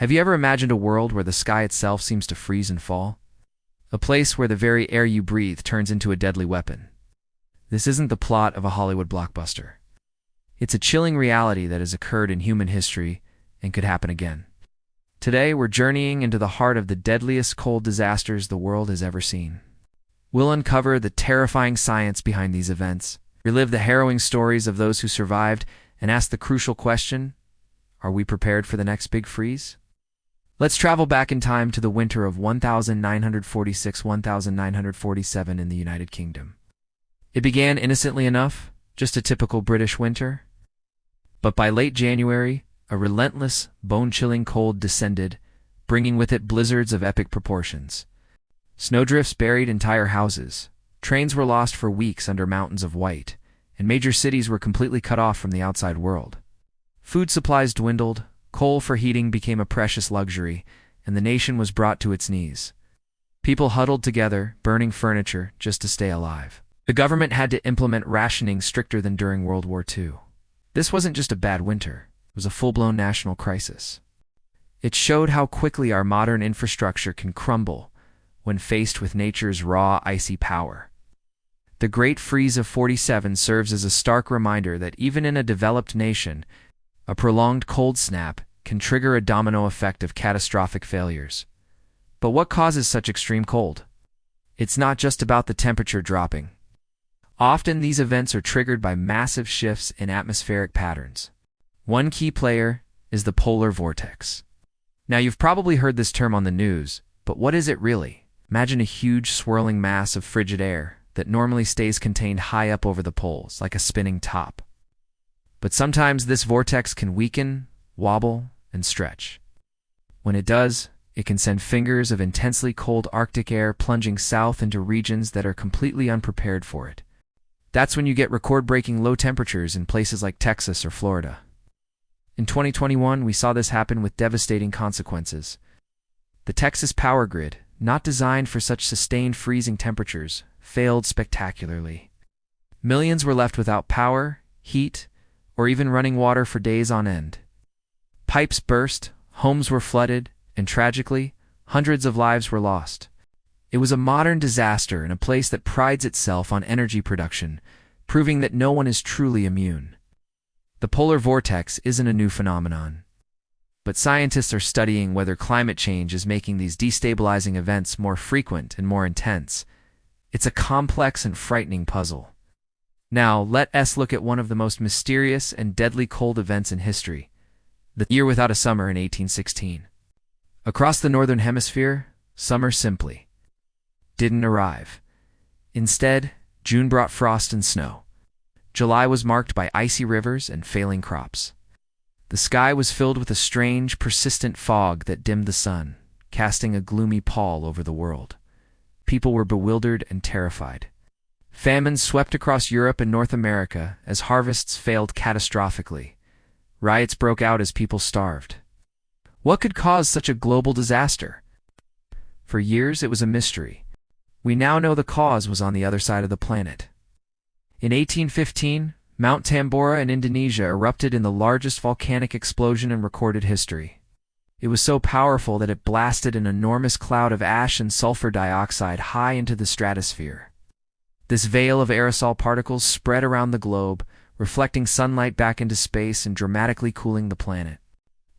Have you ever imagined a world where the sky itself seems to freeze and fall? A place where the very air you breathe turns into a deadly weapon. This isn't the plot of a Hollywood blockbuster. It's a chilling reality that has occurred in human history and could happen again. Today, we're journeying into the heart of the deadliest cold disasters the world has ever seen. We'll uncover the terrifying science behind these events, relive the harrowing stories of those who survived, and ask the crucial question, are we prepared for the next big freeze? Let's travel back in time to the winter of 1946-1947 in the United Kingdom. It began innocently enough, just a typical British winter. But by late January, a relentless, bone-chilling cold descended, bringing with it blizzards of epic proportions. Snowdrifts buried entire houses, trains were lost for weeks under mountains of white, and major cities were completely cut off from the outside world. Food supplies dwindled, coal for heating became a precious luxury, and the nation was brought to its knees. People huddled together, burning furniture, just to stay alive. The government had to implement rationing stricter than during World War II. This wasn't just a bad winter, it was a full-blown national crisis. It showed how quickly our modern infrastructure can crumble when faced with nature's raw, icy power. The Great Freeze of '47 serves as a stark reminder that even in a developed nation, a prolonged cold snap can trigger a domino effect of catastrophic failures. But what causes such extreme cold? It's not just about the temperature dropping. Often these events are triggered by massive shifts in atmospheric patterns. One key player is the polar vortex. Now, you've probably heard this term on the news, but what is it really? Imagine a huge swirling mass of frigid air that normally stays contained high up over the poles, like a spinning top. But sometimes this vortex can weaken, wobble, and stretch. When it does, it can send fingers of intensely cold Arctic air plunging south into regions that are completely unprepared for it. That's when you get record-breaking low temperatures in places like Texas or Florida. In 2021, we saw this happen with devastating consequences. The Texas power grid, not designed for such sustained freezing temperatures, failed spectacularly. Millions were left without power, heat, or even running water for days on end. Pipes burst, homes were flooded, and tragically, hundreds of lives were lost. It was a modern disaster in a place that prides itself on energy production, proving that no one is truly immune. The polar vortex isn't a new phenomenon, but scientists are studying whether climate change is making these destabilizing events more frequent and more intense. It's a complex and frightening puzzle. Now, let us look at one of the most mysterious and deadly cold events in history, the year without a summer in 1816. Across the northern hemisphere, summer simply didn't arrive. Instead, June brought frost and snow. July was marked by icy rivers and failing crops. The sky was filled with a strange, persistent fog that dimmed the sun, casting a gloomy pall over the world. People were bewildered and terrified. Famines swept across Europe and North America as harvests failed catastrophically. Riots broke out as people starved. What could cause such a global disaster? For years, it was a mystery. We now know the cause was on the other side of the planet. In 1815, Mount Tambora in Indonesia erupted in the largest volcanic explosion in recorded history. It was so powerful that it blasted an enormous cloud of ash and sulfur dioxide high into the stratosphere. This veil of aerosol particles spread around the globe, reflecting sunlight back into space and dramatically cooling the planet.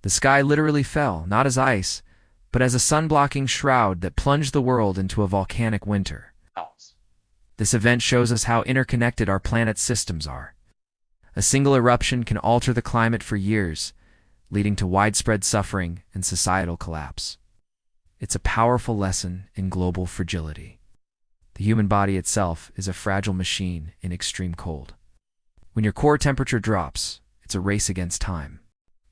The sky literally fell, not as ice, but as a sun-blocking shroud that plunged the world into a volcanic winter. This event shows us how interconnected our planet's systems are. A single eruption can alter the climate for years, leading to widespread suffering and societal collapse. It's a powerful lesson in global fragility. The human body itself is a fragile machine in extreme cold. When your core temperature drops, it's a race against time.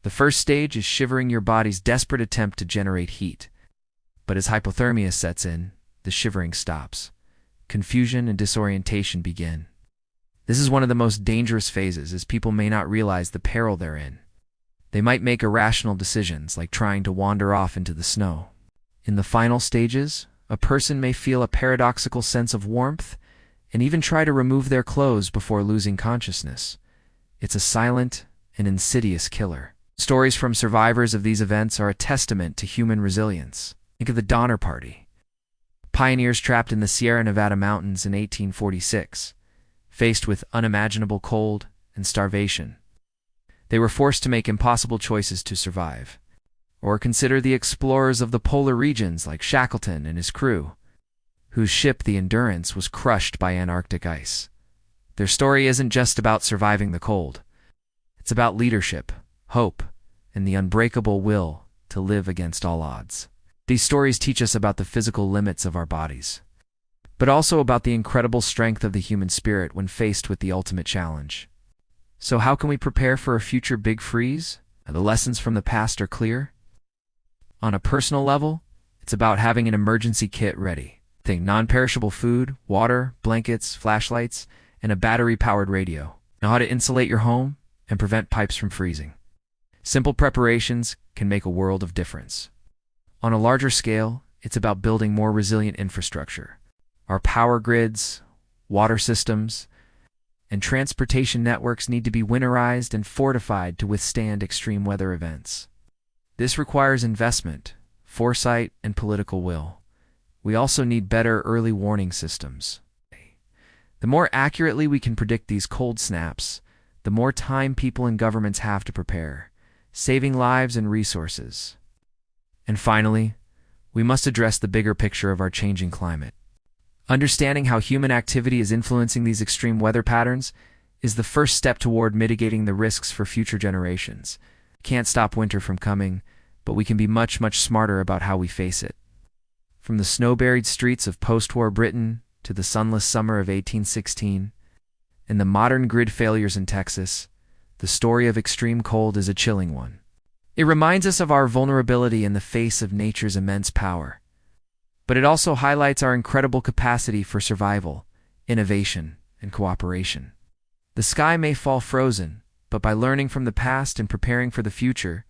The first stage is shivering your body's desperate attempt to generate heat. But as hypothermia sets in, the shivering stops. Confusion and disorientation begin. This is one of the most dangerous phases, as people may not realize the peril they're in. They might make irrational decisions, like trying to wander off into the snow. In the final stages, a person may feel a paradoxical sense of warmth and even try to remove their clothes before losing consciousness. It's a silent and insidious killer. Stories from survivors of these events are a testament to human resilience. Think of the Donner Party. Pioneers trapped in the Sierra Nevada mountains in 1846, faced with unimaginable cold and starvation. They were forced to make impossible choices to survive. Or consider the explorers of the polar regions like Shackleton and his crew, whose ship, the Endurance, was crushed by Antarctic ice. Their story isn't just about surviving the cold. It's about leadership, hope, and the unbreakable will to live against all odds. These stories teach us about the physical limits of our bodies, but also about the incredible strength of the human spirit when faced with the ultimate challenge. So how can we prepare for a future big freeze? The lessons from the past are clear. On a personal level, it's about having an emergency kit ready. Think non-perishable food, water, blankets, flashlights, and a battery-powered radio. Know how to insulate your home and prevent pipes from freezing. Simple preparations can make a world of difference. On a larger scale, it's about building more resilient infrastructure. Our power grids, water systems, and transportation networks need to be winterized and fortified to withstand extreme weather events. This requires investment, foresight, and political will. We also need better early warning systems. The more accurately we can predict these cold snaps, the more time people and governments have to prepare, saving lives and resources. And finally, we must address the bigger picture of our changing climate. Understanding how human activity is influencing these extreme weather patterns is the first step toward mitigating the risks for future generations. We can't stop winter from coming, but we can be much, much smarter about how we face it. From the snow-buried streets of post-war Britain to the sunless summer of 1816, and the modern grid failures in Texas, the story of extreme cold is a chilling one. It reminds us of our vulnerability in the face of nature's immense power. But it also highlights our incredible capacity for survival, innovation, and cooperation. The sky may fall frozen, but by learning from the past and preparing for the future,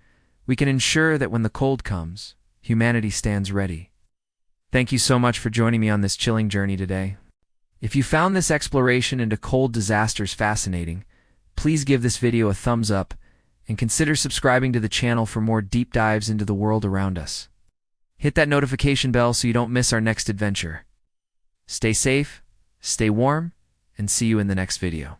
we can ensure that when the cold comes, humanity stands ready. Thank you so much for joining me on this chilling journey today. If you found this exploration into cold disasters fascinating, please give this video a thumbs up and consider subscribing to the channel for more deep dives into the world around us. Hit that notification bell so you don't miss our next adventure. Stay safe, stay warm, and see you in the next video.